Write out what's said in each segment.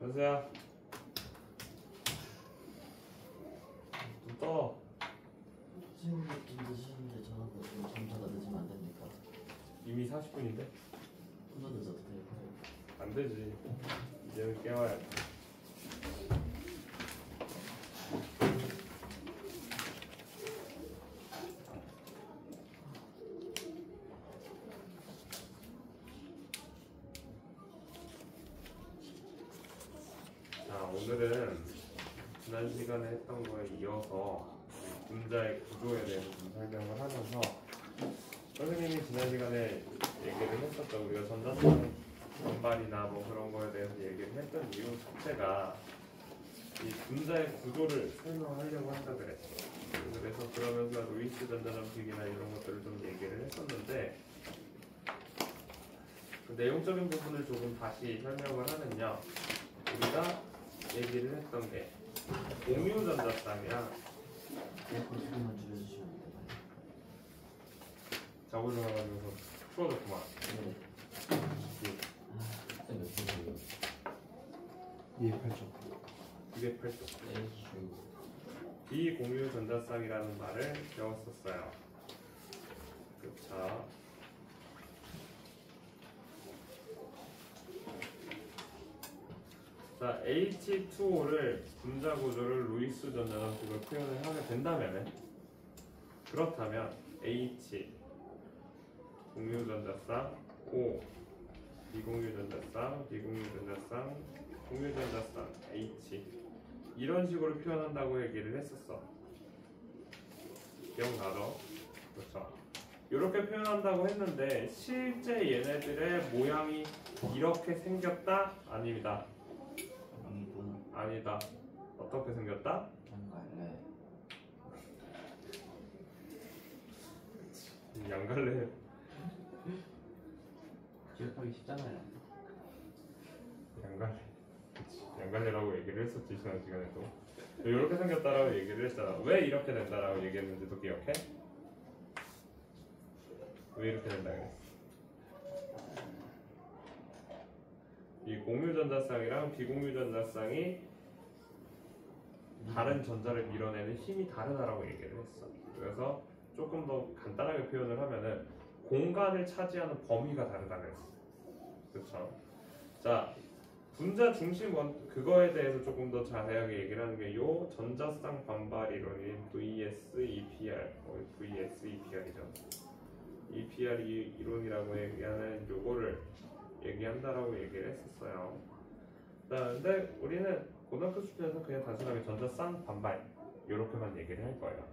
현수야 좀 떠. 선생님 좀 늦으셨는데 저하고 좀 점차가 늦으면 안 됩니까? 이미 40분인데? 좀 더 늦어도 돼요? 안 되지. 이제는 깨워야 돼. 자, 오늘은 지난 시간에 했던 거에 이어서 분자의 구조에 대해서 좀 설명을 하면서 선생님이 지난 시간에 얘기를 했었죠. 우리가 전자쌍 반발이나 뭐 그런 거에 대해서 얘기를 했던 이유 자체가 이 분자의 구조를 설명하려고 한다 그랬죠. 그래서 그러면서 루이스 전자점식이나 이런 것들을 좀 얘기를 했었는데 그 내용적인 부분을 조금 다시 설명을 하면요. 우리가 얘기를 했던 게 공유 전자쌍이랑 조금만 줄여주시면 안 되나요? 작업을 해가지고 풀어줬구만. 네. 아, 몇 분이에요? 208점. 208쪽. 에휴. 비공유 전자쌍이라는 말을 배웠었어요. 그쵸? 자, H2O를 분자 구조를 루이스 전자점식으로 표현을 하게 된다면 그렇다면 H 공유 전자쌍, O 비공유 전자쌍, 비공유 전자쌍, 공유 전자쌍, H 이런 식으로 표현한다고 얘기를 했었어. 기억나죠? 그렇죠? 이렇게 표현한다고 했는데 실제 얘네들의 모양이 이렇게 생겼다? 아닙니다. 아니다. 어떻게 생겼다? 양갈래. 양갈래. 기억하기 쉽잖아요. 양갈래. 그치. 양갈래라고 얘기를 했었지 지난 시간에도. 이렇게 생겼다라고 얘기를 했잖아. 왜 이렇게 된다라고 얘기했는지도 기억해? 왜 이렇게 된다 그랬어? 이 공유 전자쌍이랑 비공유 전자쌍이 다른 전자를 밀어내는 힘이 다르다라고 얘기를 했어. 그래서 조금 더 간단하게 표현을 하면은 공간을 차지하는 범위가 다르다 그랬어. 그렇죠? 자, 분자 중심 그거에 대해서 조금 더 자세하게 얘기를 하는 게 요 전자쌍 반발 이론인 VS-EPR, VS-EPR이죠. EPR 이론이라고 얘기하는 요거를 얘기한다라고 얘기를 했었어요. 자, 근데 우리는 고등학교 수준에서 그냥 단순하게 전자쌍 반발 이렇게만 얘기를 할 거예요.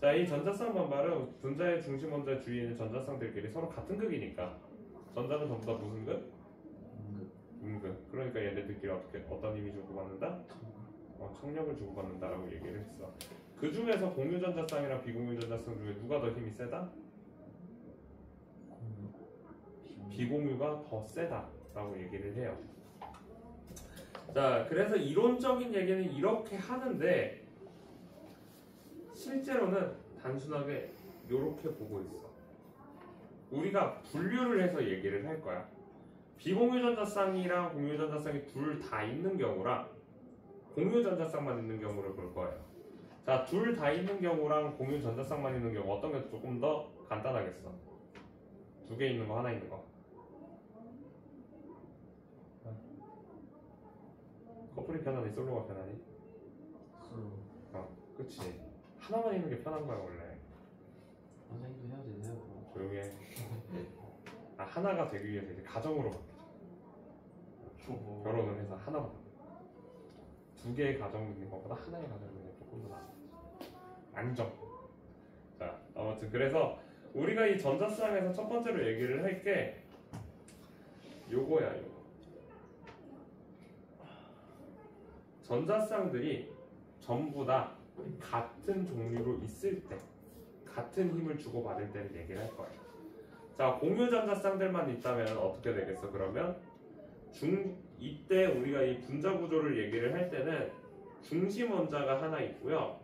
자, 이 전자쌍 반발은 분자의 중심 원자의 주위에 있는 전자쌍들끼리 서로 같은 극이니까 전자는 전부 다 무슨 극? 음극. 그러니까 얘네들끼리 어떤 힘이 주고받는다? 청력을 주고받는다라고 얘기를 했어. 그 중에서 공유 전자쌍이랑 비공유 전자쌍 중에 누가 더 힘이 세다? 비공유가 더 세다라고 얘기를 해요. 자, 그래서 이론적인 얘기는 이렇게 하는데 실제로는 단순하게 이렇게 보고 있어. 우리가 분류를 해서 얘기를 할 거야. 비공유 전자쌍이랑 공유 전자쌍이 둘 다 있는 경우랑 공유 전자쌍만 있는 경우를 볼 거예요. 자, 둘 다 있는 경우랑 공유 전자쌍만 있는 경우 어떤 게 조금 더 간단하겠어? 두 개 있는 거, 하나 있는 거. 커플이 편하니 솔로가 편하니? 솔로. 그치. 하나만 있는 게 편한 거야 원래. 선생님도 헤어지세요. 조용히 해. 하나가 되기 위해서 이제 가정으로 바뀌죠. 결혼을 해서 하나로 바뀌죠. 두 개의 가정이 있는 것보다 하나의 가정이 있는 게 조금 더 낫죠. 안정. 자, 아무튼 그래서 우리가 이 전자쌍에서 첫 번째로 얘기를 할 게 요거야, 요거. 전자쌍들이 전부 다 같은 종류로 있을 때, 같은 힘을 주고받을 때를 얘기를 할 거예요. 자, 공유 전자쌍들만 있다면 어떻게 되겠어? 그러면 이때 우리가 이 분자 구조를 얘기를 할 때는 중심 원자가 하나 있고요.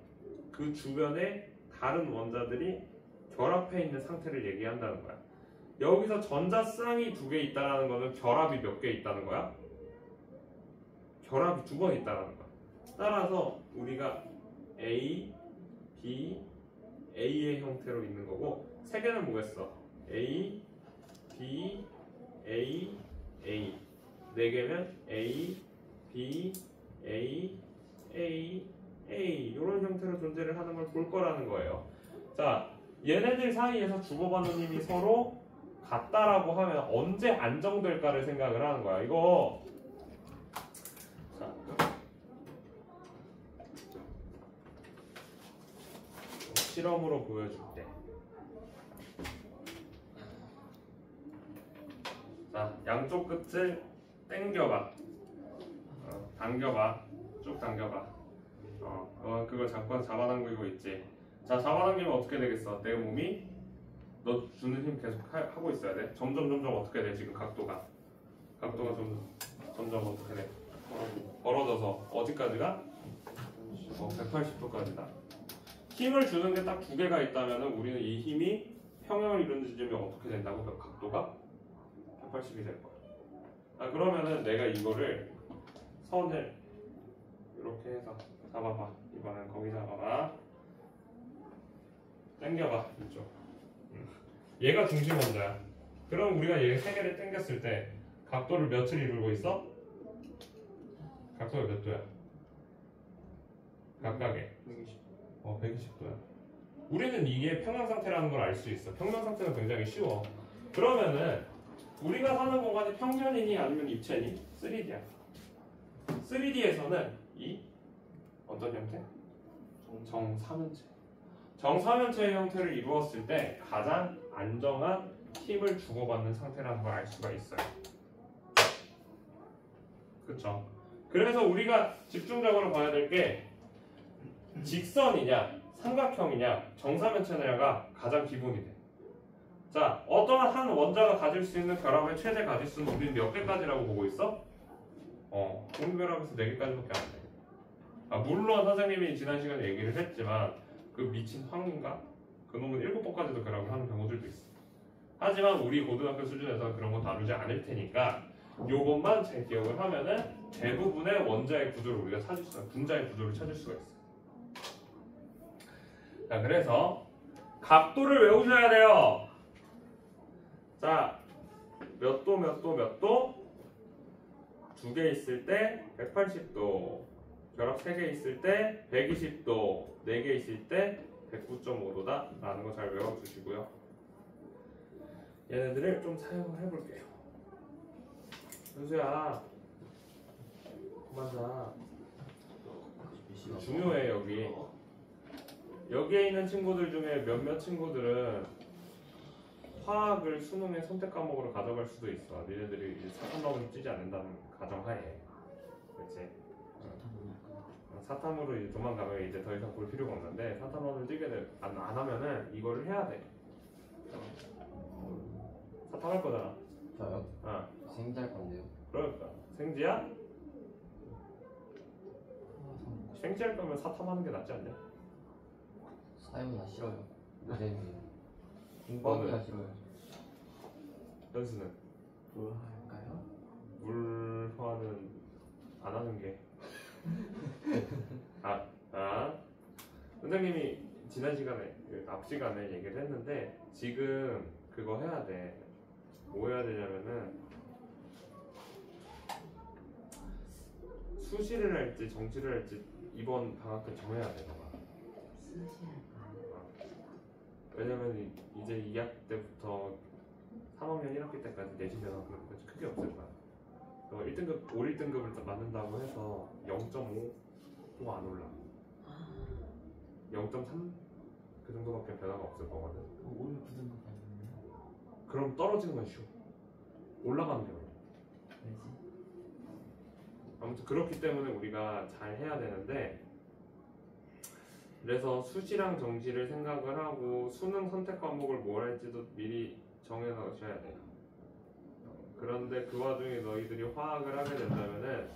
그 주변에 다른 원자들이 결합해 있는 상태를 얘기한다는 거야. 여기서 전자쌍이 두 개 있다는 거는 결합이 몇 개 있다는 거야? 결합이 두 번 있다라는 거야. 따라서 우리가 A, B, A의 형태로 있는 거고 세 개는 뭐겠어? A, B, A, A. 네 개면 A, B, A, A, A 이런 형태로 존재를 하는 걸 볼 거라는 거예요. 자, 얘네들 사이에서 주고받는 힘이 서로 같다라고 하면 언제 안정될까를 생각을 하는 거야. 이거 자, 실험으로 보여줄게. 자, 양쪽 끝을 당겨봐. 당겨봐. 쭉 당겨봐. 그걸 잡아당기고 있지. 자, 잡아당기면 어떻게 되겠어? 내 몸이 너 주는 힘 계속 하고 있어야 돼. 점점 어떻게 돼? 지금 각도가 점점 어떻게 돼? 벌어져서 어디까지가? 180도까지다. 힘을 주는 게 딱 두 개가 있다면 우리는 이 힘이 평형을 이루는 지점이 어떻게 된다고? 그 각도가 180이 될 거야. 그러면은 내가 이거를 선을 이렇게 해서 잡아봐. 이번엔 거기 잡아봐. 당겨봐. 이쪽. 얘가 중심 원자야. 그럼 우리가 얘 세 개를 당겼을 때 각도를 몇을 이루고 있어? 각도가 몇 도야? 각각에 120도야. 우리는 이게 평면 상태라는 걸 알 수 있어. 평면 상태는 굉장히 쉬워. 그러면은 우리가 사는 공간이 평면이니 아니면 입체니? 3D야. 3D에서는 이 어떤 형태? 정사면체. 정사면체의 형태를 이루었을 때 가장 안정한 힘을 주고받는 상태라는 걸 알 수가 있어요. 그쵸? 그래서 우리가 집중적으로 봐야 될 게 직선이냐 삼각형이냐 정사면체냐가 가장 기본이 돼. 자, 어떠한 한 원자가 가질 수 있는 결합의 최대 가지수는 우리는 몇 개까지라고 보고 있어? 공유결합에서 4개까지밖에 안 돼. 물론 선생님이 지난 시간에 얘기를 했지만 그 미친 황인가? 그 놈은 7번까지도 결합을 하는 경우들도 있어. 하지만 우리 고등학교 수준에서 그런 거 다루지 않을 테니까 요것만 잘 기억을 하면은 대부분의 원자의 구조를 우리가 찾을 수가, 분자의 구조를 찾을 수가 있어. 자, 그래서 각도를 외우셔야 돼요. 자, 몇 도, 몇 도, 몇 도? 2개 있을 때 180도, 결합 3개 있을 때 120도, 4개 있을 때 109.5도다 라는 거 잘 외워주시고요. 얘네들을 좀 사용을 해볼게요. 현수야, 그만 자. 중요해. 여기에 있는 친구들 중에 몇몇 친구들은 화학을 수능의 선택 과목으로 가져갈 수도 있어. 니네들이 사탐론을 찌지 않는다는 가정하에. 그렇지? 사탐으로 이제 도망가면 이제 더 이상 볼 필요가 없는데 사탐론을 찌게 안 하면은 이거를 해야 돼. 사탐할 거잖아. 저요? 생지할 건데요. 그러니까 생지야? 생지할 거면 사탐하는 게 낫지 않냐? 사용이 싫어요. 네. 공부하기가 싫어요. 현수는 뭘 할까요? 물화는 안 하는 게. 선생님이 지난 시간에 앞 시간에 얘기를 했는데 지금 그거 해야 돼. 뭐 해야 되냐면은 수시를 할지 정시를 할지 이번 방학 때 정해야 돼. 너가. 왜냐면 이제 2학기 때부터 3학년 1학기 때까지 내신 변화가 그렇게 크게 없을 거야. 너 1등급, 올 1등급을 맞는다고 해서 0.5도 안 올라. 0.3? 그 정도밖에 변화가 없을 거거든. 오늘 9등급 아니에요? 그럼 떨어지는 건 쉬워. 올라가는 게 어려워. 왜지? 아무튼 그렇기 때문에 우리가 잘 해야 되는데, 그래서 수시랑 정시를 생각을 하고 수능 선택 과목을 뭘 할지도 미리 정해놓으셔야 돼요. 그런데 그 와중에 너희들이 화학을 하게 된다면은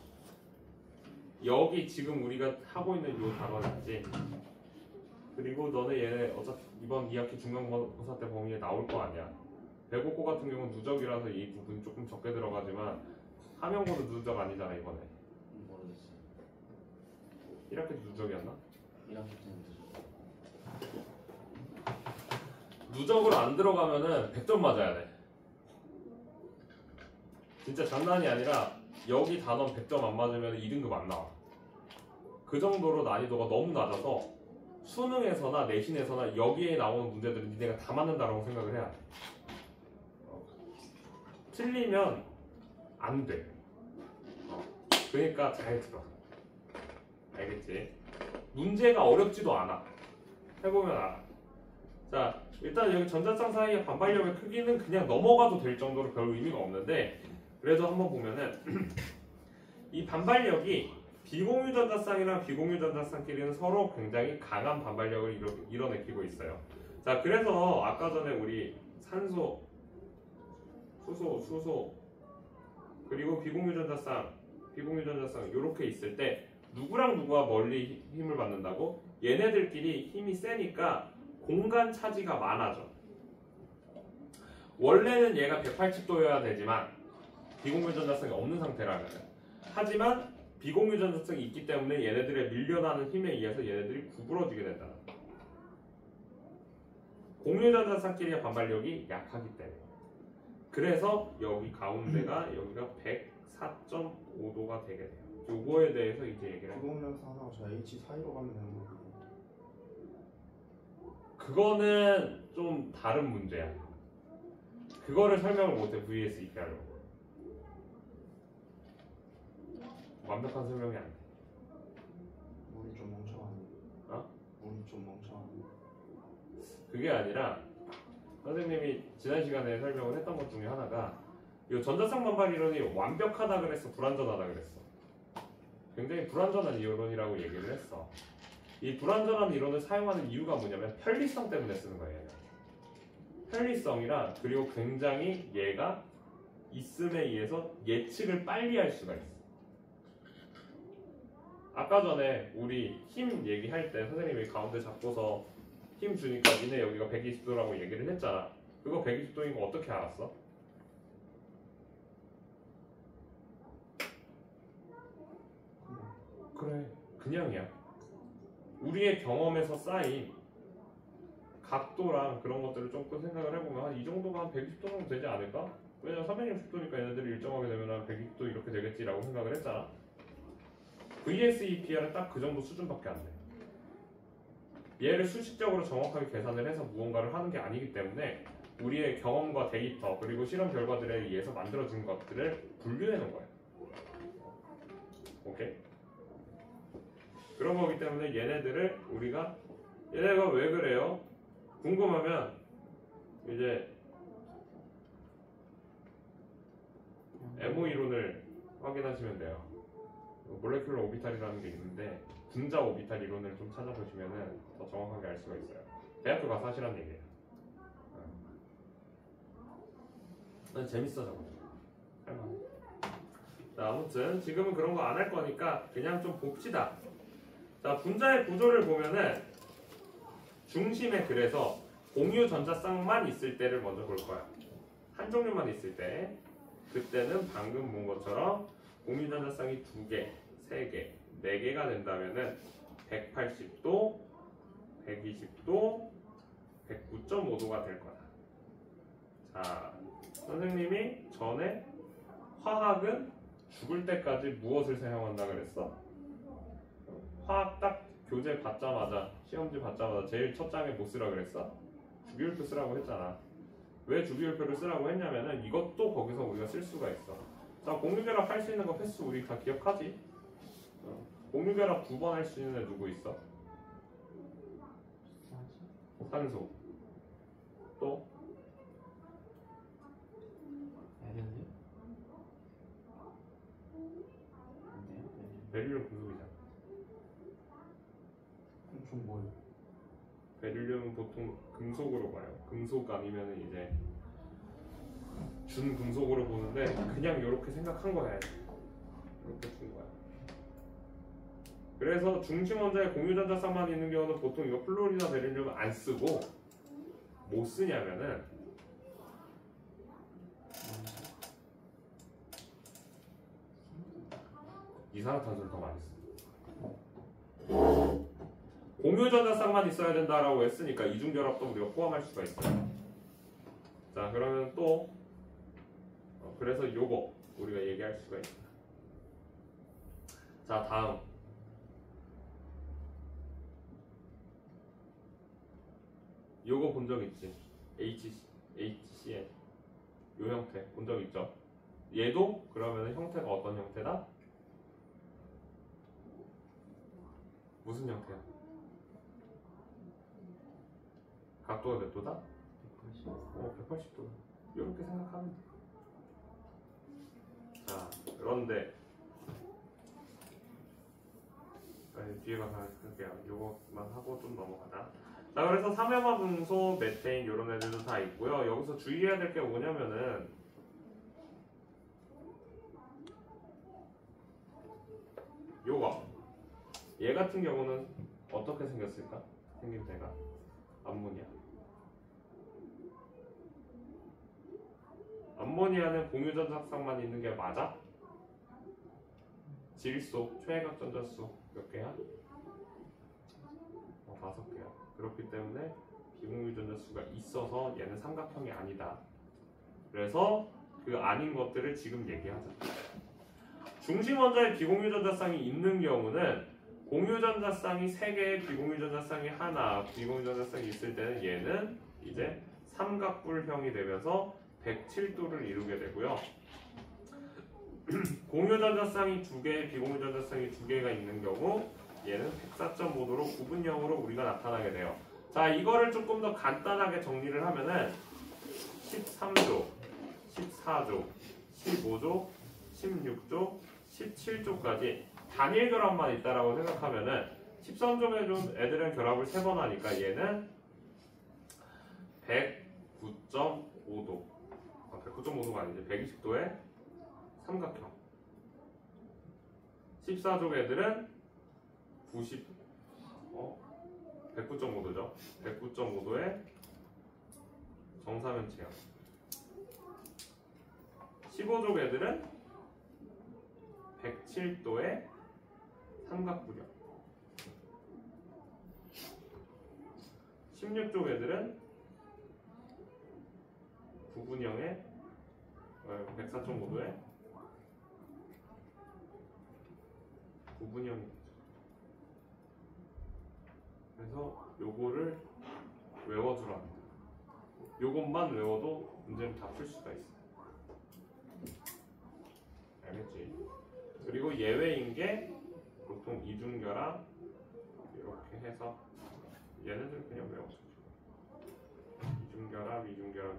여기 지금 우리가 하고 있는 요 단원 있지? 그리고 너네 얘네 어차피 이번 2학기 중간고사 때 범위에 나올 거 아니야. 배고코 같은 경우는 누적이라서 이 부분이 조금 적게 들어가지만 함영고도 누적 아니잖아 이번에. 모르겠어요. 1학기 때 누적이었나? 1학기 때는 늦었어요. 누적으로 안 들어가면은 100점 맞아야 돼. 진짜 장난이 아니라 여기 단원 100점 안 맞으면 2등급 안 나와. 그 정도로 난이도가 너무 낮아서 수능에서나 내신에서나 여기에 나오는 문제들은 니네가 다 맞는다라고 생각을 해야 돼. 틀리면 안 돼. 그러니까 잘 들어. 알겠지? 문제가 어렵지도 않아. 해보면 알아. 자, 일단 여기 전자쌍 사이의 반발력의 크기는 그냥 넘어가도 될 정도로 별 의미가 없는데, 그래도 한번 보면은 이 반발력이 비공유 전자쌍이랑 비공유 전자쌍끼리는 서로 굉장히 강한 반발력을 이뤄내키고 있어요. 자, 그래서 아까 전에 우리 산소, 수소 그리고 비공유 전자쌍 이렇게 있을 때 누구랑 누구가 멀리 힘을 받는다고? 얘네들끼리 힘이 세니까 공간 차지가 많아져. 원래는 얘가 180도여야 되지만 비공유 전자쌍이 없는 상태라면, 하지만 비공유 전자쌍이 있기 때문에 얘네들의 밀려나는 힘에 의해서 얘네들이 구부러지게 된다. 공유 전자쌍끼리의 반발력이 약하기 때문에. 그래서 여기 가운데가 여기가 104.5도가 되게 돼요. 요거에 대해서 이제 얘기를 해요. 비공유전자하고 저 H 사이로 가면 되는 거예요. 그거는 좀 다른 문제야. 그거를 설명을 못해, VS EP 하려고. 완벽한 설명이 안 돼. 물이 좀 멍청하네. 어? 물이 좀 멍청하네. 그게 아니라 선생님이 지난 시간에 설명을 했던 것 중에 하나가 이 전자쌍 반발 이론이 완벽하다 그랬어, 불완전하다 그랬어. 굉장히 불완전한 이론이라고 얘기를 했어. 이 불완전한 이론을 사용하는 이유가 뭐냐면 편리성 때문에 쓰는 거예요. 편리성이랑, 그리고 굉장히 얘가 있음에 의해서 예측을 빨리 할 수가 있어. 아까 전에 우리 힘 얘기할 때 선생님이 가운데 잡고서 힘 주니까 니네 여기가 120도라고 얘기를 했잖아. 그거 120도인 거 어떻게 알았어? 그래, 그냥이야. 우리의 경험에서 쌓인 각도랑 그런 것들을 조금 생각을 해보면 한 이 정도가 한 120도 정도 되지 않을까? 왜냐면 360도니까 얘네들이 일정하게 되면 한 120도 이렇게 되겠지라고 생각을 했잖아. VSEPR은 딱 그 정도 수준밖에 안 돼. 얘를 수식적으로 정확하게 계산을 해서 무언가를 하는 게 아니기 때문에 우리의 경험과 데이터 그리고 실험 결과들에 의해서 만들어진 것들을 분류해 놓은 거야. 오케이? 그런 거기 때문에 얘네들을 우리가 얘네가 왜 그래요? 궁금하면 이제 MO 이론을 확인하시면 돼요. 몰레큘러 오비탈이라는 게 있는데 분자 오비탈 이론을 좀 찾아보시면은 더 정확하게 알 수가 있어요. 대학교 가서 하시란 얘기예요. 난 재밌어 저거. 할만해. 자, 아무튼 지금은 그런 거 안 할 거니까 그냥 좀 봅시다. 자, 분자의 구조를 보면은 중심에 그래서 공유 전자쌍만 있을 때를 먼저 볼 거야. 한 종류만 있을 때, 그때는 방금 본 것처럼 공유 전자쌍이 2개, 3개, 4개가 된다면은 180도, 120도, 109.5도가 될 거다. 자, 선생님이 전에 화학은 죽을 때까지 무엇을 사용한다 그랬어? 화학 딱 교재 받자마자, 시험지 받자마자 제일 첫 장에 뭐 쓰라 그랬어? 주기율표 쓰라고 했잖아. 왜 주기율표를 쓰라고 했냐면은 이것도 거기서 우리가 쓸 수가 있어. 자, 공유결합 할 수 있는 거 횟수 우리 다 기억하지? 공유결합 2번 할 수 있는 애 누구 있어? 산소. 또? 베릴륨? 베릴륨 금속이잖아. 그럼 좀 뭐예요? 베릴륨은 보통 금속으로 봐요. 금속 아니면은 이제 준금속으로 보는데 그냥 이렇게 생각한 거야. 이렇게 준 거야. 그래서 중심 원자에 공유 전자쌍만 있는 경우는 보통 이거 플루린이나 베릴륨을 안 쓰고 뭐 쓰냐면은 이산화탄소를 더 많이 씁니다. 공유전자쌍만 있어야 된다라고 했으니까 이중결합도 우리가 포함할 수가 있어요. 자, 그러면 또 그래서 요거 우리가 얘기할 수가 있어요. 자, 다음 요거 본 적 있지? HCl 요 형태 본 적 있죠? 얘도 그러면 형태가 어떤 형태다? 무슨 형태야? 각도가 몇 도다? 180도다. 이렇게 생각하면 돼. 자, 그런데 뒤에 가서 할게요. 요것만 하고 좀 넘어가자. 자, 그래서 삼염화분소, 메테인 이런 애들도 다 있고요. 여기서 주의해야 될 게 뭐냐면은 요거 얘 같은 경우는 어떻게 생겼을까? 생김새가 암모니아. 암모니아는 공유전자쌍만 있는 게 맞아? 질소, 최외각 전자수 몇 개야? 5개야. 그렇기 때문에 비공유전자수가 있어서 얘는 삼각형이 아니다. 그래서 그 아닌 것들을 지금 얘기하자. 중심 원자에 비공유전자쌍이 있는 경우는 공유전자쌍이 3개, 비공유전자쌍이 하나, 비공유전자쌍이 있을 때는 얘는 이제 삼각뿔형이 되면서 107도를 이루게 되고요. 공유전자쌍이 2개, 비공유전자쌍이 2개가 있는 경우 얘는 104.5도로 구분형으로 우리가 나타나게 돼요. 자, 이거를 조금 더 간단하게 정리를 하면은 13조, 14조, 15조, 16조, 17조까지 단일 결합만 있다라고 생각하면은 13조의 애들은 결합을 3번 하니까 얘는 109.5도, 109.5도가 아니지 120도의 삼각형. 14조 애들은 109.5도죠. 109.5도의 정사면체형. 15조 애들은 107도의 삼각부력. 16조 애들은 구분형의 104.5도의 구분형이. 그래서 요거를 외워주라. 요것만 외워도 문제를 다 풀 수가 있어. 알겠지? 그리고 예외인 게 보통 이중결합 이렇게 해서 얘네들 그냥 외워줘. 이중결합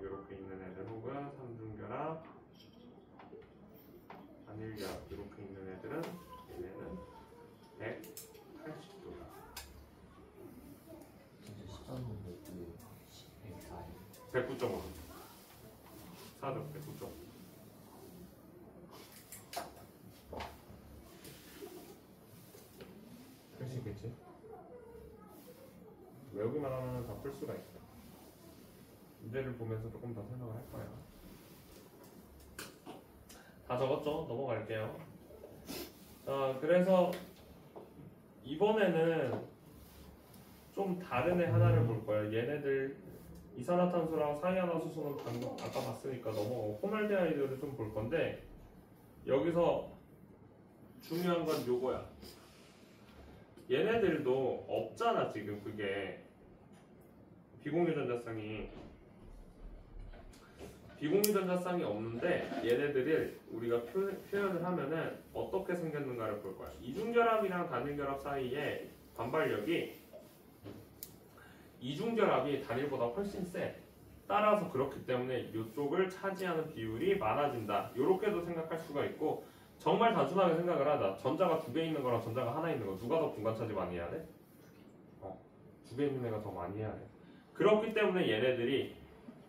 이렇게 있는 애들 혹은 삼중결합, 단일결합 이렇게 있는 애들은 얘네는 180도다. 진짜 13도인데 104에 109.5. 4죠. 109.5. 할 수 있겠지? 외우기만 하면 다 풀 수가 있어. 문제를 보면서 조금 더 생각을 할 거야. 다 적었죠? 넘어갈게요. 자, 그래서 이번에는 좀 다른 애 하나를 볼 거야. 얘네들 이산화탄소랑 상이화수소는 방금 아까 봤으니까 넘어가고 포말데하이드를 좀 볼 건데 여기서 중요한 건 요거야. 얘네들도 없잖아 지금. 그게 비공유전자쌍이 없는데 얘네들을 우리가 표현을 하면은 어떻게 생겼는가를 볼 거야. 이중결합이랑 단일결합 사이에 반발력이 이중결합이 단일보다 훨씬 세. 따라서 그렇기 때문에 이쪽을 차지하는 비율이 많아진다. 이렇게도 생각할 수가 있고, 정말 단순하게 생각을 하자. 전자가 2개 있는 거랑 전자가 하나 있는 거 누가 더 분간 차지 많이 해야 돼? 2개 있는 애가 더 많이 해야 돼. 그렇기 때문에 얘네들이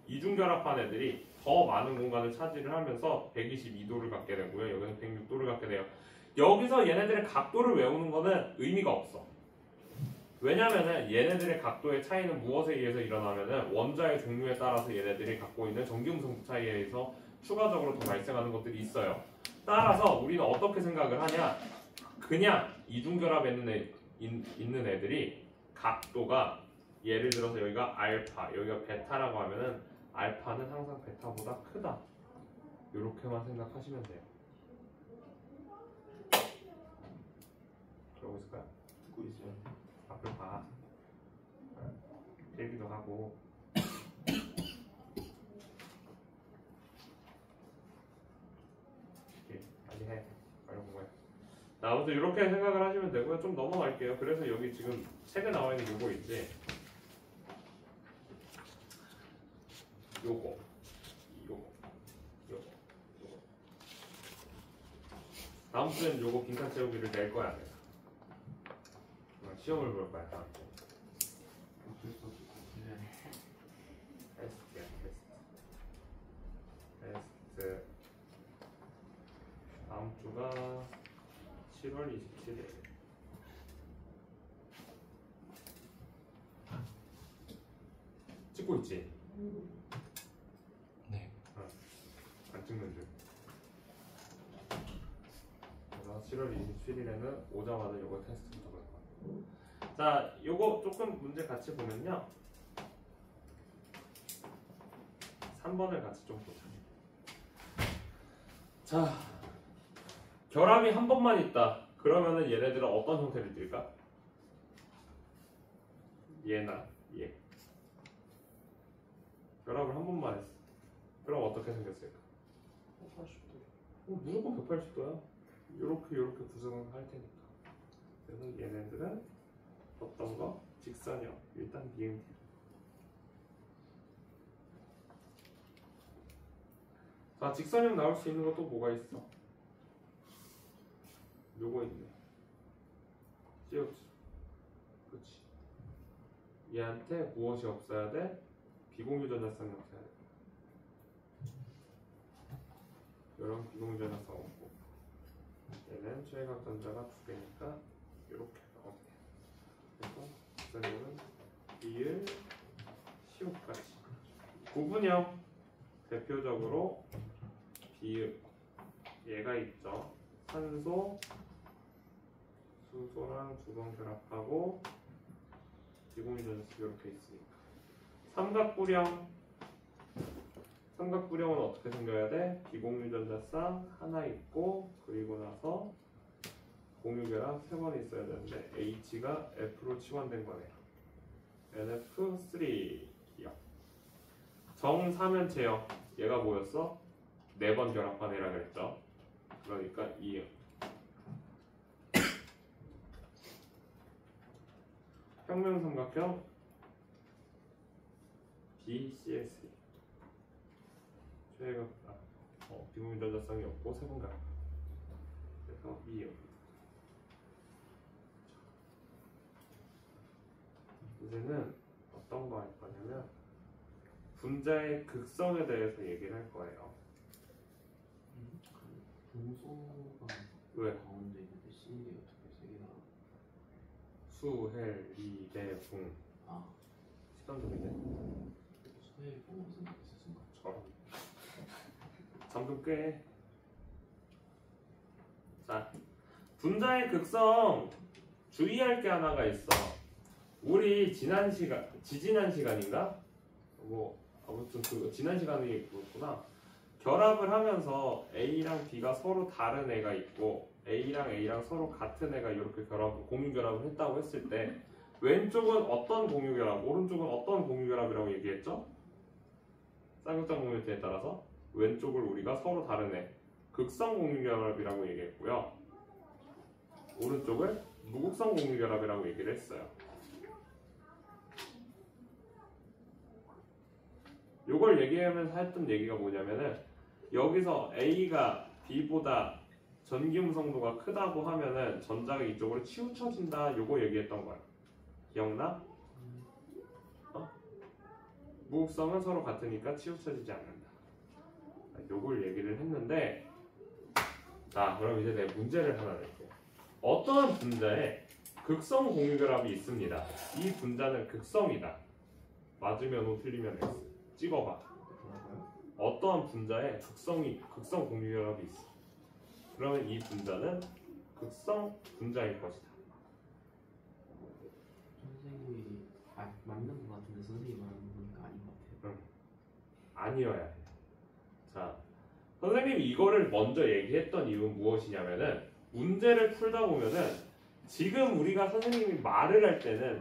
이중결합한 애들이 더 많은 공간을 차지를 하면서 122도를 갖게 되고요. 여기는 106도를 갖게 돼요. 여기서 얘네들의 각도를 외우는 거는 의미가 없어. 왜냐면은 얘네들의 각도의 차이는 무엇에 의해서 일어나면은 원자의 종류에 따라서 얘네들이 갖고 있는 전기음성도 차이에 의해서 추가적으로 더 발생하는 것들이 있어요. 따라서 우리는 어떻게 생각을 하냐? 그냥 이중결합에 있는 애들이 각도가 예를 들어서 여기가 알파, 여기가 베타라고 하면은 알파는 항상 베타보다 크다. 이렇게만 생각하시면 돼요. 그러고 있을까요? 듣고 있어요. 앞을 봐. 얘기도 하고. 빨리 해. 빨리 공부해. 자, 아무튼 이렇게 생각을 하시면 되고요. 좀 넘어갈게요. 그래서 여기 지금 책에 나와 있는 요거 있지. 요거. 다음 주엔 요거 빈칸 채우기를 낼 거야. 내가. 시험을 볼 거야. 다음 주. 어쩔 수 없고. 테스트. 다음 주가 7월 27일. 찍고 있지? 네. 안 찍는 줄. 그래서 7월 27일에는 오자마자 요거 테스트부터 볼 거야. 자, 요거 조금 문제 같이 보면요. 3번을 같이 좀 보자. 자, 결합이 한 번만 있다. 그러면은 얘네들은 어떤 형태를 띨까? 얘나 얘. 결합을 한 번만 했어. 그럼 어떻게 생겼을까? 80도. 무조건 180도야. 이렇게 구성을 할 테니까. 그래서 얘네들은 어떤 거? 직선형. 일단 니은. 자, 직선형 나올 수 있는 것도 뭐가 있어? 요거 있네. CO2. 그렇지. 얘한테 무엇이 없어야 돼? 비공유전자성이 없어야 돼. 이런 비공유전자성 없고. 얘는 최외각 전자가 2개니까 이렇게 나오게. 그래서 직선형은 비율 시옷까지. 구분형 대표적으로 비율 얘가 있죠. 산소, 수소랑 두 번 결합하고 비공유전자성 이렇게 있으니까. 삼각구령은 어떻게 생겨야 돼? 비공유전자쌍 하나 있고 그리고 나서 공유결합 3번 있어야 되는데 H가 F로 치환된 거네요. NF3 기억. 정사면체형 얘가 뭐였어? 4번 결합한 애라 그랬죠. 그러니까 2요. 평면삼각형 BCS 최애가 비공유전자성이 없고 3번 결합. 그래서 2요. 이제는 어떤 거 할 거냐면 분자의 극성에 대해서 얘기를 할 거예요. 분소가 왜? 가운데 있는데 쓰는 게 어떻게 세 개나? 수, 헬, 리, 대, 붕. 아, 시간 좀 있네. 소외 보고 생각했었는가? 저런. 잠 좀 깨. 자, 분자의 극성 주의할 게 하나가 있어. 우리 지지난 시간인가? 뭐 아무튼 그 지난 시간이 그렇구나. 결합을 하면서 A랑 B가 서로 다른 애가 있고 A랑 A랑 서로 같은 애가 이렇게 공유 결합을 했다고 했을 때 왼쪽은 어떤 공유 결합, 오른쪽은 어떤 공유 결합이라고 얘기했죠? 쌍극장 공유대에 따라서 왼쪽을 우리가 서로 다른 애 극성 공유 결합이라고 얘기했고요. 오른쪽을 무극성 공유 결합이라고 얘기를 했어요. 요걸 얘기하면서 했던 얘기가 뭐냐면은 여기서 A가 B보다 전기음성도가 크다고 하면은 전자가 이쪽으로 치우쳐진다. 요거 얘기했던 거야. 기억나? 무극성은 서로 같으니까 치우쳐지지 않는다. 요걸 얘기를 했는데, 자, 그럼 이제 내 문제를 하나 낼게. 어떠한 분자에 극성 공유결합이 있습니다. 이 분자는 극성이다. 맞으면 O, 틀리면 X. 찍어봐. 어떠한 분자에 극성 공유결합이 있어. 그러면 이 분자는 극성 분자일 것이다. 선생님이 맞는 것 같은데 선생님이 말하는 거 보니까 아닌 것 같아요. 아니어야 해. 자, 선생님이 이거를 먼저 얘기했던 이유는 무엇이냐면은 문제를 풀다 보면은 지금 우리가 선생님이 말을 할 때는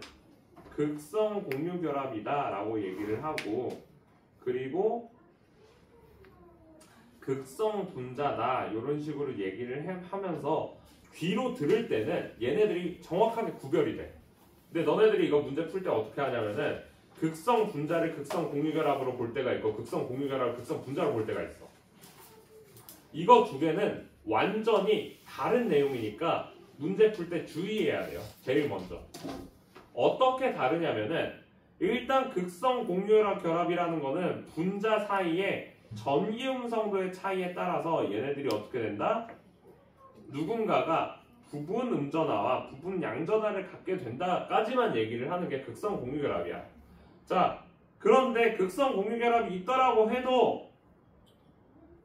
극성 공유 결합이다 라고 얘기를 하고 그리고 극성 분자다 이런 식으로 얘기를 하면서 귀로 들을 때는 얘네들이 정확하게 구별이 돼. 근데 너네들이 이거 문제 풀 때 어떻게 하냐면은 극성 분자를 극성 공유 결합으로 볼 때가 있고 극성 공유 결합을 극성 분자로 볼 때가 있어. 이거 두 개는 완전히 다른 내용이니까 문제 풀 때 주의해야 돼요. 제일 먼저. 어떻게 다르냐면은 일단 극성 공유결합 결합이라는 거는 분자 사이의 전기음 성도의 차이에 따라서 얘네들이 어떻게 된다? 누군가가 부분 음전화와 부분 양전화를 갖게 된다까지만 얘기를 하는 게 극성 공유결합이야. 자, 그런데 극성 공유결합이 있더라고 해도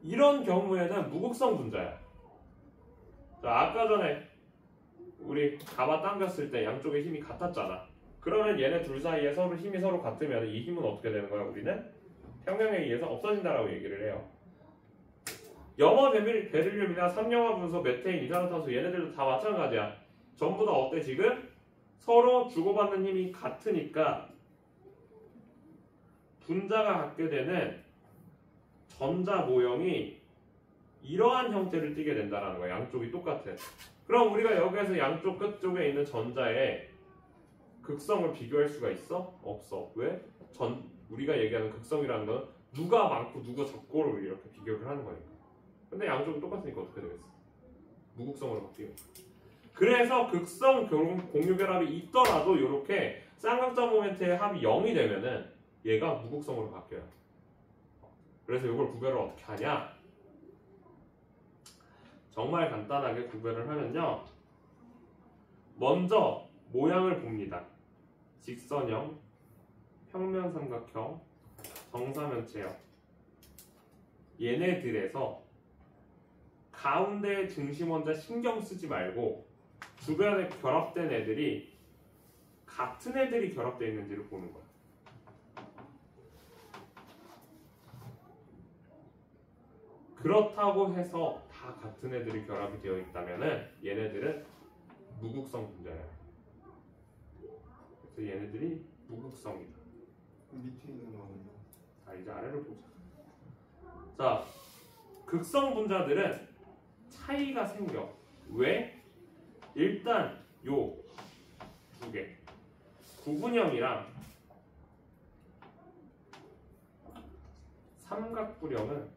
이런 경우에는 무극성 분자야. 자, 아까 전에 우리 가바 당겼을 때 양쪽의 힘이 같았잖아. 그러면 얘네 둘 사이에 서로 힘이 서로 같으면 이 힘은 어떻게 되는 거야? 우리는 평형에 의해서 없어진다라고 얘기를 해요. 염화 베릴륨이나 삼염화 분소, 메테인, 이산화탄소 얘네들도 다 마찬가지야. 전부 다 어때 지금? 서로 주고받는 힘이 같으니까 분자가 갖게 되는 전자 모형이 이러한 형태를 띠게 된다는 거야. 양쪽이 똑같아. 그럼 우리가 여기에서 양쪽 끝쪽에 있는 전자의 극성을 비교할 수가 있어? 없어. 왜? 우리가 얘기하는 극성이라는 건 누가 많고 누가 적고로 이렇게 비교를 하는 거니까. 근데 양쪽이 똑같으니까 어떻게 되겠어? 무극성으로 바뀌어. 그래서 극성 공유결합이 있더라도 이렇게 쌍극자 모멘트의 합이 0이 되면은 얘가 무극성으로 바뀌어요. 그래서 이걸 구별을 어떻게 하냐? 정말 간단하게 구별을 하면요. 먼저 모양을 봅니다. 직선형, 평면 삼각형, 정사면체형. 얘네들에서 가운데의 중심 원자 신경 쓰지 말고 주변에 결합된 애들이 같은 애들이 결합되어 있는지를 보는 거야. 그렇다고 해서 다 같은 애들이 결합이 되어 있다면은 얘네들은 무극성 분자야. 그래서 얘네들이 무극성이다. 밑에 있는 거는요? 자, 이제 아래를 보자. 자, 극성 분자들은 차이가 생겨. 왜? 일단 요 두 개 구분형이랑 삼각부령은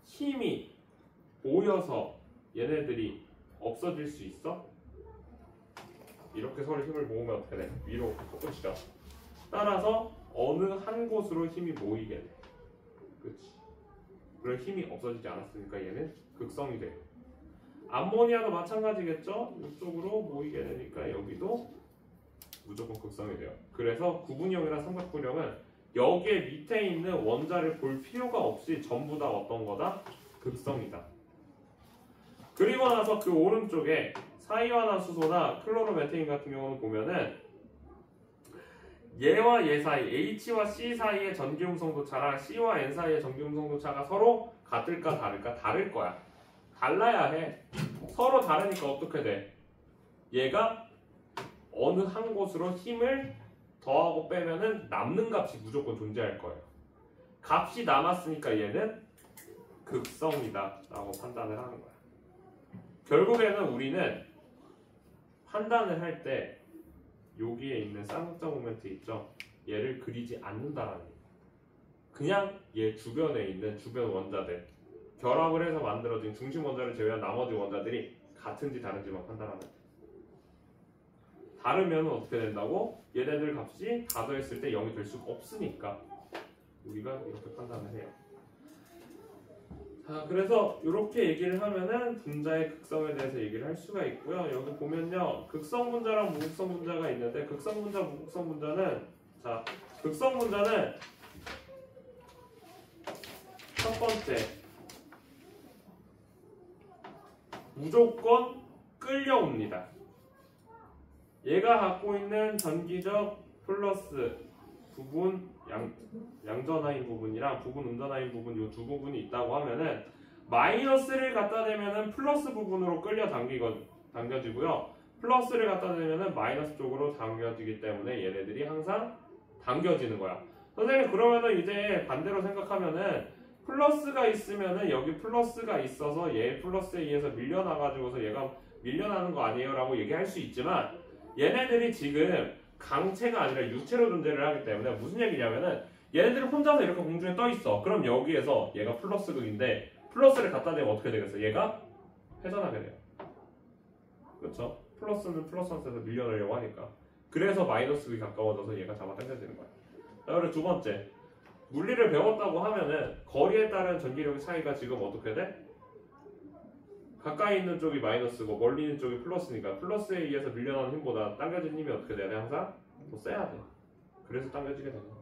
힘이 모여서 얘네들이 없어질 수 있어? 이렇게 서로 힘을 모으면 어떻게 돼? 위로 솟구치죠. 따라서 어느 한 곳으로 힘이 모이게 돼. 그렇지. 그럼 힘이 없어지지 않았으니까 얘는 극성이 돼. 암모니아도 마찬가지겠죠? 이쪽으로 모이게 되니까 여기도 무조건 극성이 돼요. 그래서 구분형이나 삼각부령은 여기에 밑에 있는 원자를 볼 필요가 없이 전부 다 어떤 거다? 극성이다. 그리고 나서 그 오른쪽에 사이화난수소나 클로로메테인 같은 경우는 보면은 얘와 얘 사이, H와 C 사이의 전기음성도 차랑 C와 N 사이의 전기음성도 차가 서로 같을까 다를까? 다를 거야. 달라야 해. 서로 다르니까 어떻게 돼? 얘가 어느 한 곳으로 힘을 더하고 빼면은 남는 값이 무조건 존재할 거예요. 값이 남았으니까 얘는 극성이다 라고 판단을 하는 거야. 결국에는 우리는 판단을 할 때 여기에 있는 쌍극자 모멘트 있죠? 얘를 그리지 않는다라는 얘기야. 그냥 얘 주변에 있는 주변 원자들 결합을 해서 만들어진 중심 원자를 제외한 나머지 원자들이 같은지 다른지만 판단하면 돼. 다르면 어떻게 된다고? 얘네들 값이 다 더했을 때 0이 될 수가 없으니까 우리가 이렇게 판단을 해요. 자, 그래서 이렇게 얘기를 하면은 분자의 극성에 대해서 얘기를 할 수가 있고요. 여기 보면요, 극성 분자랑 무극성 분자가 있는데 극성 분자, 무극성 분자는 자, 극성 분자는 첫 번째 무조건 끌려옵니다. 얘가 갖고 있는 전기적 플러스 부분 양전하인 부분이랑 부분 운전하인 부분 이 두 부분이 있다고 하면은 마이너스를 갖다 대면은 플러스 부분으로 당겨지고요. 플러스를 갖다 대면은 마이너스 쪽으로 당겨지기 때문에 얘네들이 항상 당겨지는 거야. 선생님 그러면은 이제 반대로 생각하면은 플러스가 있으면은 여기 플러스가 있어서 얘 플러스에 의해서 밀려나가지고서 얘가 밀려나는 거 아니에요 라고 얘기할 수 있지만 얘네들이 지금 강체가 아니라 유체로 존재를 하기 때문에 무슨 얘기냐면은 얘네들이 혼자서 이렇게 공중에 떠 있어. 그럼 여기에서 얘가 플러스 극인데 플러스를 갖다 대면 어떻게 되겠어? 얘가 회전하게 돼요. 그렇죠? 플러스는 플러스한테서 밀려나려고 하니까. 그래서 마이너스 극이 가까워져서 얘가 잡아당겨지는 거야. 자, 그리고 두 번째. 물리를 배웠다고 하면은 거리에 따른 전기력의 차이가 지금 어떻게 돼? 가까이 있는 쪽이 마이너스고 멀리 있는 쪽이 플러스니까 플러스에 의해서 밀려나는 힘보다 당겨진 힘이 어떻게 돼야 돼? 항상 더 세야 돼. 그래서 당겨지게 되는 거야.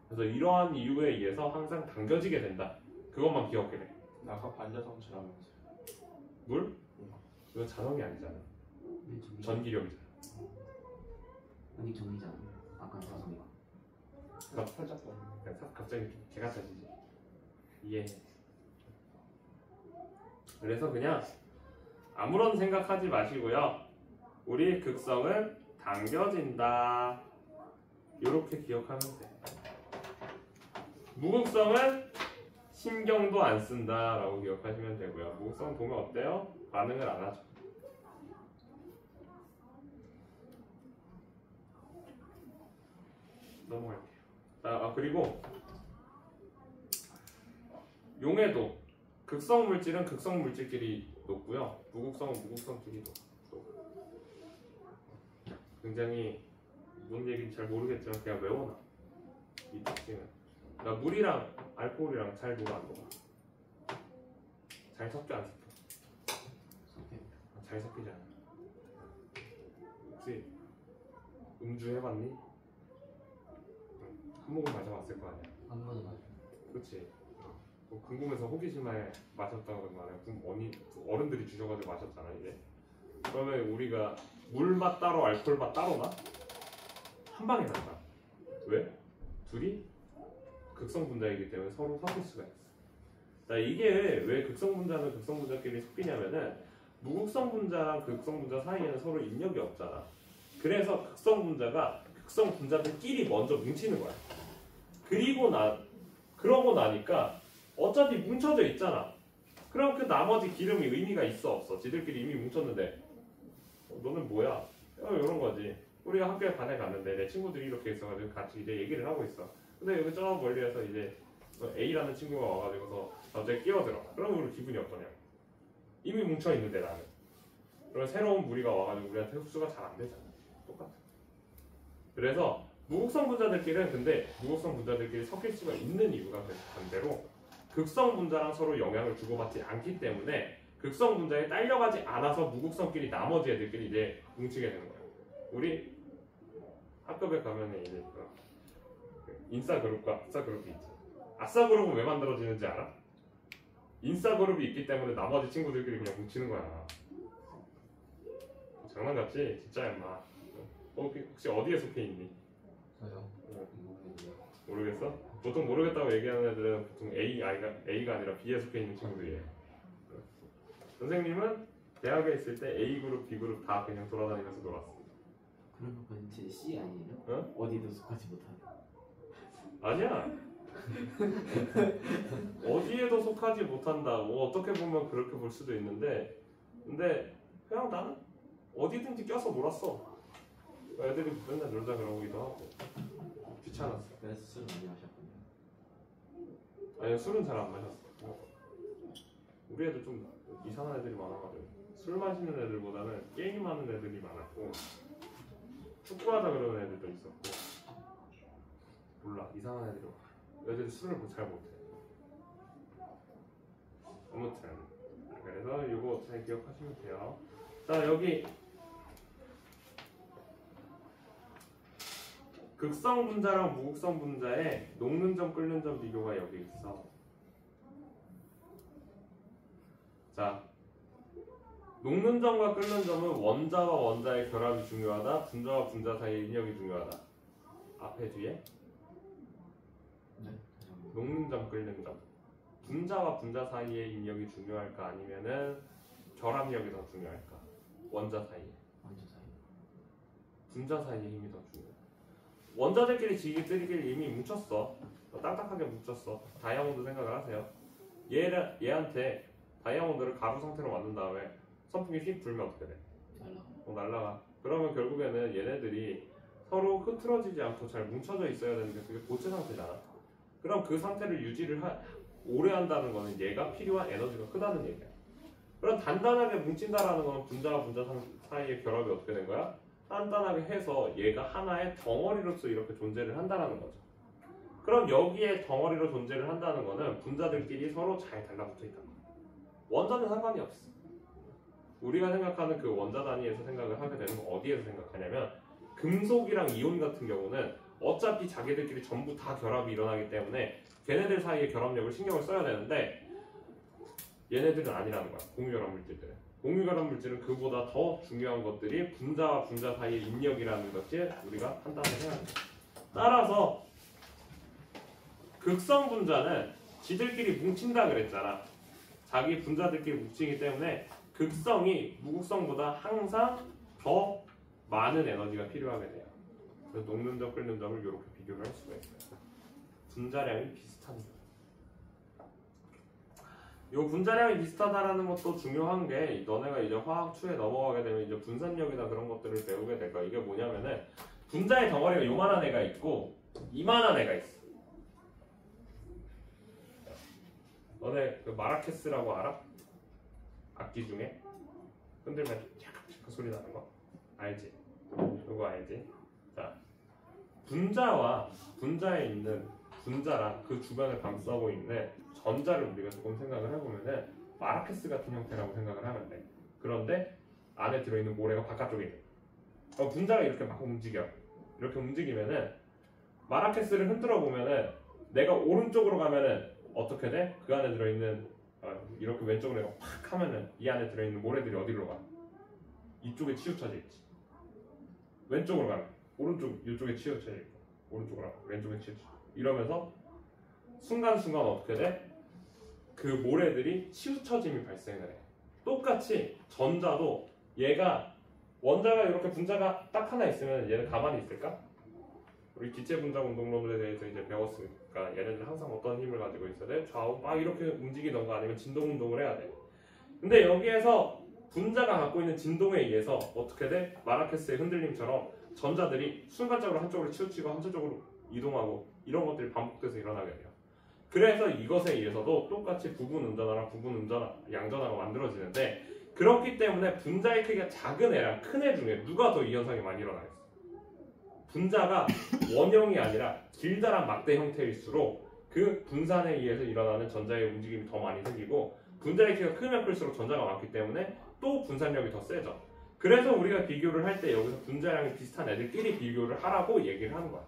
그래서 이러한 이유에 의해서 항상 당겨지게 된다. 그것만 기억해. 아까 반자성체라면서요. 물? 이건 자동이 아니잖아. 전기력이잖아. 여기 전기잖아. 아까 자성이가. 살짝 더. 갑자기 좀 개가 터지지. 이해해. 그래서 그냥 아무런 생각하지 마시고요. 우리 극성은 당겨진다. 이렇게 기억하면 돼. 무극성은 신경도 안 쓴다 라고 기억하시면 되고요. 무극성 보면 어때요? 반응을 안 하죠. 넘어갈게요. 자, 그리고 용해도 극성 물질은 극성 물질끼리 높고요. 무극성은 무극성끼리 높고. 굉장히 뭔 얘기인지 잘 모르겠지만 그냥 외워놔. 이 특징은. 그러니까 물이랑 알코올이랑 잘 녹아 안 녹아? 잘 섞여 안 섞여? 잘 섞이지 않아. 혹시 음주 해봤니? 한 모금 마셔봤을 거 아니야? 한 번도 맞아. 그렇지. 궁금해서 호기심에 마셨다고 그런 거 아니야? 그럼 어른들이 주셔가지고 마셨잖아 이제. 그러면 우리가 물 맛 따로 알코올 맛 따로 나? 한 방에 난다. 왜? 둘이 극성 분자이기 때문에 서로 섞일 수가 있어. 자, 이게 왜 극성 분자는 극성 분자끼리 섞이냐면은 무극성 분자랑 극성 분자 사이에는 서로 인력이 없잖아. 그래서 극성 분자가 극성 분자들끼리 먼저 뭉치는 거야. 그러고 나니까 어차피 뭉쳐져 있잖아. 그럼 그 나머지 기름이 의미가 있어 없어? 지들끼리 이미 뭉쳤는데 너는 뭐야? 이런 거지. 우리가 학교에 반에 갔는데 내 친구들이 이렇게 있어가지고 같이 이제 얘기를 하고 있어. 근데 여기 저 멀리에서 이제 A라는 친구가 와가지고서 갑자기 끼어들어. 그러면 우리 기분이 어떠냐? 이미 뭉쳐 있는데 나는. 그러면 새로운 무리가 와가지고 우리한테 흡수가 잘 안 되잖아. 똑같아. 그래서 무극성 분자들끼리는 근데 무극성 분자들끼리 섞일 수가 있는 이유가 반대로 극성 분자랑 서로 영향을 주고받지 않기 때문에 극성 분자에 딸려가지 않아서 무극성끼리 나머지 애들끼리 이제 뭉치게 되는 거예요. 우리 학급에 가면 이제 인싸 그룹과 아싸 그룹이 있죠. 아싸 그룹은 왜 만들어지는지 알아? 인싸 그룹이 있기 때문에 나머지 친구들끼리 그냥 뭉치는 거야. 장난같지? 진짜 임마. 혹시 어디에 속해 있니? 저요. 모르겠어? 보통 모르겠다고 얘기하는 애들은 보통 A가 아니라 B에 속해 있는 친구들이에요. 선생님은 대학에 있을 때 A 그룹, B 그룹 다 그냥 돌아다니면서 놀았어. 그런 건 제 C 아니에요? 어? 어디도 속하지 못하는. 아니야. 어디에도 속하지 못한다. 뭐 어떻게 보면 그렇게 볼 수도 있는데, 근데 그냥 나는 어디든지 껴서 놀았어. 애들이 맨날 놀자 그러기도 하고 귀찮았어. 그래서 술 많이 마셨군요. 아니 술은 잘 안 마셨어. 우리 애들 좀 이상한 애들이 많아가지고 술 마시는 애들보다는 게임하는 애들이 많았고 축구하자 그러는 애들도 있었고 몰라 이상한 애들이 많아. 애들이 술을 잘 못해. 아무튼 그래서 이거 잘 기억하시면 돼요. 자 여기 극성 분자랑 무극성 분자의 녹는 점 끓는 점 비교가 여기 있어. 자 녹는 점과 끓는 점은 원자와 원자의 결합이 중요하다. 분자와 분자 사이의 인력이 중요하다. 앞에 뒤에 네. 녹는 점, 끓는 점. 분자와 분자 사이의 인력이 중요할까 아니면은 결합력이 더 중요할까? 원자 사이에. 완전 사이. 분자 사이의 힘이 더 중요해. 원자들끼리 지기들끼리 이미 뭉쳤어. 딱딱하게 뭉쳤어. 다이아몬드 생각을 하세요. 얘한테 다이아몬드를 가루 상태로 만든 다음에 선풍기 휙 불면 어떻게 돼? 날라가. 그러면 결국에는 얘네들이 서로 흐트러지지 않고 잘 뭉쳐져 있어야 되는데 그게 고체 상태잖아. 그럼 그 상태를 유지를 오래 한다는 거는 얘가 필요한 에너지가 크다는 얘기야. 그럼 단단하게 뭉친다라는 거는 분자와 분자 사이의 결합이 어떻게 된 거야? 단단하게 해서 얘가 하나의 덩어리로서 이렇게 존재를 한다는 거죠. 그럼 여기에 덩어리로 존재를 한다는 거는 분자들끼리 서로 잘 달라붙어 있다. 원자는 상관이 없어. 우리가 생각하는 그 원자 단위에서 생각을 하게 되면 어디에서 생각하냐면 금속이랑 이온 같은 경우는 어차피 자기들끼리 전부 다 결합이 일어나기 때문에 걔네들 사이의 결합력을 신경을 써야 되는데 얘네들은 아니라는 거야. 공유결합 물질들은. 공유결합 물질은 그보다 더 중요한 것들이 분자와 분자 사이의 인력이라는 것을 우리가 판단을 해야 돼. 따라서 극성 분자는 지들끼리 뭉친다 그랬잖아. 자기 분자들끼리 뭉치기 때문에 극성이 무극성보다 항상 더 많은 에너지가 필요하게 돼요. 그래서 녹는 점, 끓는 점을 이렇게 비교를 할 수가 있어요. 분자량이 비슷합니다. 이 분자량이 비슷하다라는 것도 중요한 게 너네가 이제 화학 2에 넘어가게 되면 이제 분산력이나 그런 것들을 배우게 될 거야. 이게 뭐냐면은 분자의 덩어리가 요만한 애가 있고 이만한 애가 있어. 너네 그 마라케스라고 알아? 악기 중에 흔들면 그 소리 나는 거 알지? 그거 알지? 자, 분자와 분자에 있는 분자랑 그 주변을 감싸고 있는 전자를 우리가 조금 생각을 해보면은 마라케스 같은 형태라고 생각을 하면 돼. 그런데 안에 들어있는 모래가 바깥쪽에 있는. 그럼 분자가 이렇게 막 움직여. 이렇게 움직이면은 마라케스를 흔들어 보면은 내가 오른쪽으로 가면은 어떻게 돼? 그 안에 들어있는 이렇게 왼쪽으로 내가 팍 하면은 이 안에 들어있는 모래들이 어디로 가? 이쪽에 치우쳐져 있지. 왼쪽으로 가면 오른쪽 이쪽에 치우쳐져 있고 오른쪽으로 가면 왼쪽에 치우쳐져 있고 이러면서 순간순간 어떻게 돼? 그 모래들이 치우쳐짐이 발생을 해. 똑같이 전자도 얘가 원자가 이렇게 분자가 딱 하나 있으면 얘는 가만히 있을까? 우리 기체 분자 운동론에 대해서 이제 배웠으니까 얘네들 항상 어떤 힘을 가지고 있어야 돼? 좌우 막 이렇게 움직이던가 아니면 진동 운동을 해야 돼. 근데 여기에서 분자가 갖고 있는 진동에 의해서 어떻게 돼? 마라케스의 흔들림처럼 전자들이 순간적으로 한쪽으로 치우치고 한쪽으로 이동하고 이런 것들이 반복돼서 일어나게 돼요. 그래서 이것에 의해서도 똑같이 부분 운전화랑 부분 운전화, 양전화가 만들어지는데 그렇기 때문에 분자의 크기가 작은 애랑 큰 애 중에 누가 더 이 현상이 많이 일어나겠어? 분자가 원형이 아니라 길다란 막대 형태일수록 그 분산에 의해서 일어나는 전자의 움직임이 더 많이 생기고 분자의 크기가 크면 클수록 전자가 많기 때문에 또 분산력이 더 세죠. 그래서 우리가 비교를 할 때 여기서 분자량이 비슷한 애들끼리 비교를 하라고 얘기를 하는 거야.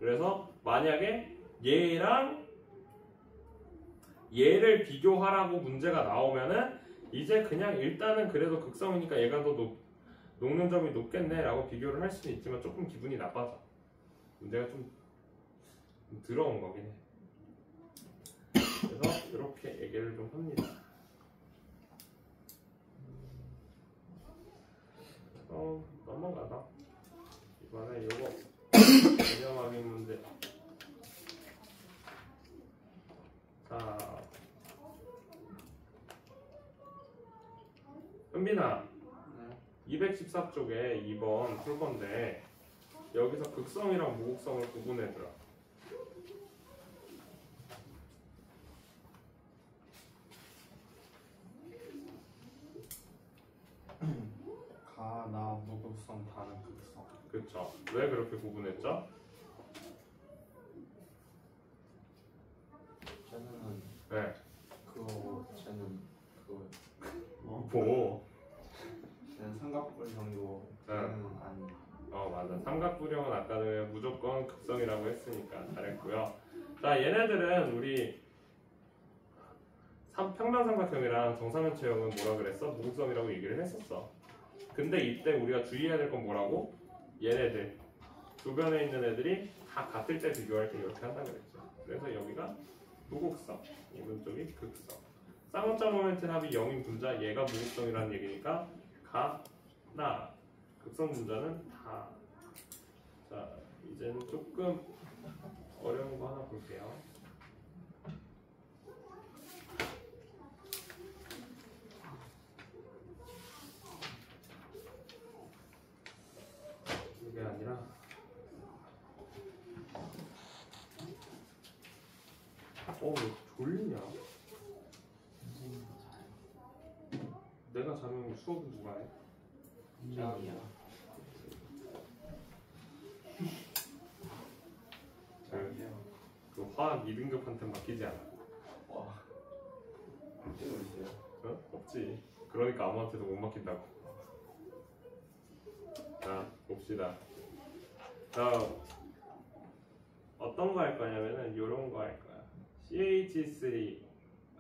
그래서 만약에 얘랑 얘를 비교하라고 문제가 나오면은 이제 그냥 일단은 그래도 극성이니까 얘가 더 녹는 점이 높겠네 라고 비교를 할 수는 있지만 조금 기분이 나빠져. 문제가 좀 더러운 거긴 해. 그래서 이렇게 얘기를 좀 합니다. 넘어가다. 이번에 요거 개념 확인 문제. 자, 은빈아, 214쪽에 2번 풀 건데 여기서 극성이랑 무극성을 구분해주라. 가나 무극성 다른 극성. 그쵸? 왜 그렇게 구분했죠? 쟤는 네. 쟤는 뭐? 쟤는 삼각불형이고 네. 쟤는 아니. 맞아. 삼각부령은 아까 무조건 극성이라고 했으니까 잘했고요. 자, 얘네들은 우리 평면 평면삼각형이랑 정사면체형은 뭐라 그랬어? 무극성이라고 얘기를 했었어. 근데 이때 우리가 주의해야 될 건 뭐라고? 얘네들 주변에 있는 애들이 다 같을 때 비교할 때 이렇게 한다 그랬죠. 그래서 여기가 무극성, 이쪽 극성. 쌍원자 모멘트 합이 0인 분자, 얘가 무극성이라는 얘기니까 가, 나. 극성 분자는 다. 자, 이제는 조금 어려운 거 하나 볼게요. 이게 아니라 왜 졸리냐? 선생님도 잘. 내가 자면 수업은 누가 해? 분명이야. 그 화학 2등급한테 맡기지 않아. 와. 이거 있어요. 어? 없지. 그러니까 아무한테도 못 맡긴다고. 자, 봅시다. 자, 어떤 거 할 거냐면은 요런 거 할 거야. CH3,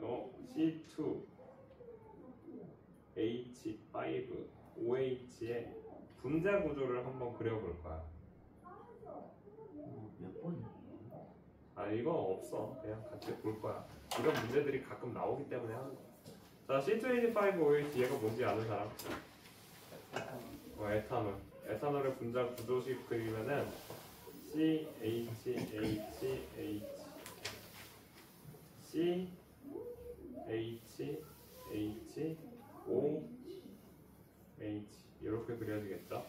C2, H5, OH의 분자 구조를 한번 그려볼 거야. 몇 번이에요? 아, 이거 없어. 그냥 같이 볼 거야. 이런 문제들이 가끔 나오기 때문에 하는 거야. 자, C2H5OH 얘가 뭔지 아는 사람? 에탄올. 에탄올의 분자 구조식 그리면은 CHHH CHHOH 이렇게 그려지겠죠?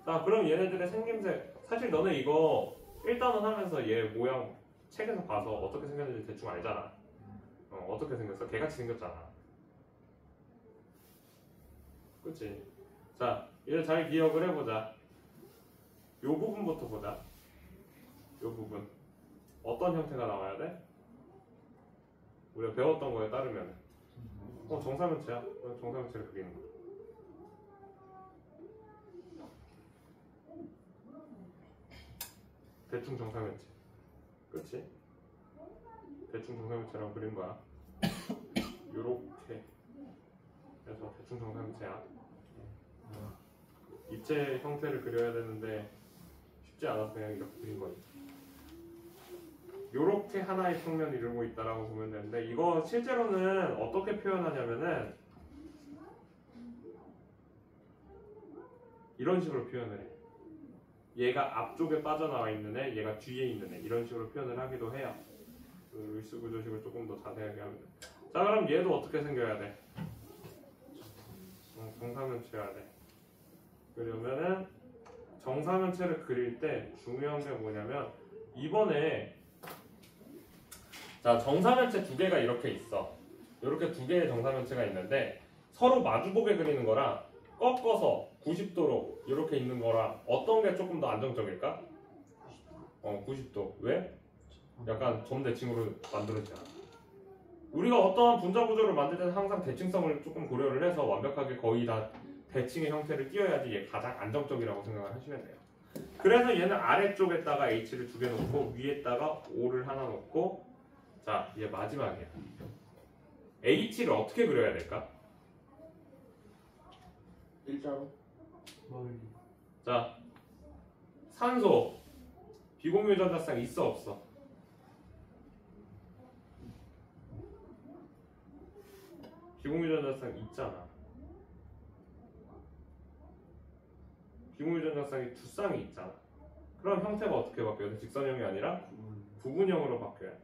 자, 그럼 얘네들의 생김새 사실 너네 이거 1단원 하면서 얘 모양 책에서 봐서 어떻게 생겼는지 대충 알잖아. 어떻게 생겼어? 개같이 생겼잖아. 그치? 자, 이제 잘 기억을 해보자. 요 부분부터 보자. 요 부분 어떤 형태가 나와야 돼? 우리가 배웠던 거에 따르면 정사면체야. 정사면체를 그리는 거. 대충 정사면체. 그치? 대충 정사면체라고 그린 거야. 요렇게 그래서 대충 정사면체야. 입체 형태를 그려야 되는데 쉽지 않아서 그냥 이렇게 그린 거지. 요렇게 하나의 평면을 이루고 있다라고 보면 되는데, 이거 실제로는 어떻게 표현하냐면은 이런 식으로 표현을 해. 얘가 앞쪽에 빠져나와 있는 애, 얘가 뒤에 있는 애, 이런 식으로 표현을 하기도 해요. 루이스 구조식을 조금 더 자세하게 하면 돼. 자, 그럼 얘도 어떻게 생겨야 돼? 정사면체여야 돼. 그러면은 정사면체를 그릴 때 중요한 게 뭐냐면, 이번에 자, 정사면체 두 개가 이렇게 있어. 이렇게 두 개의 정사면체가 있는데 서로 마주보게 그리는 거랑 꺾어서 90도로 이렇게 있는 거랑 어떤 게 조금 더 안정적일까? 90도. 왜? 약간 점대칭으로 만들어지잖아. 우리가 어떠한 분자 구조를 만들 때는 항상 대칭성을 조금 고려를 해서 완벽하게 거의 다 대칭의 형태를 띄어야지 얘 가장 안정적이라고 생각을 하시면 돼요. 그래서 얘는 아래쪽에다가 H를 두 개 놓고 위에다가 O를 하나 놓고, 자, 얘 마지막이야. H를 어떻게 그려야 될까? 일자로. 멀리. 자, 산소 비공유 전자쌍 있어 없어? 비공유 전자쌍 있잖아. 비공유 전자쌍이 두 쌍이 있잖아. 그럼 형태가 어떻게 바뀌어야 돼? 직선형이 아니라 부분형으로 바뀌어야 돼.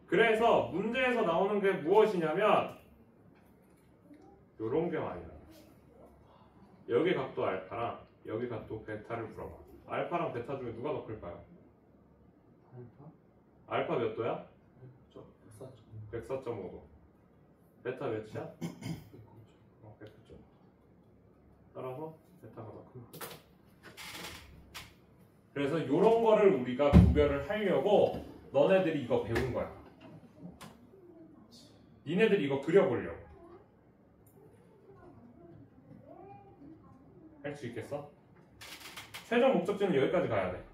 그래서 문제에서 나오는 게 무엇이냐면 요런 게 많이 나와. 여기 각도 알파랑 여기 각도 베타를 물어봐. 알파랑 베타 중에 누가 더 클까요? 알파? 알파 몇 도야? 104점. 104.5도. 베타 몇이야? 109점. 따라서 베타가 더 큰 거. 그래서 요런 거를 우리가 구별을 하려고 너네들이 이거 배운 거야. 니네들이 이거 그려보려고. 할 수 있겠어? 최종 목적지는 여기까지 가야 돼.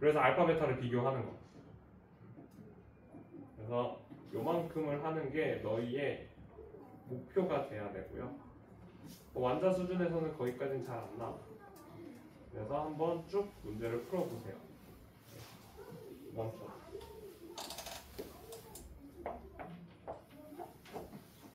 그래서 알파 베타를 비교하는 거. 그래서 요만큼을 하는 게 너희의 목표가 돼야 되고요. 완자 수준에서는 거기까지는 잘 안 나와. 그래서 한번 쭉 문제를 풀어보세요. 멈춰.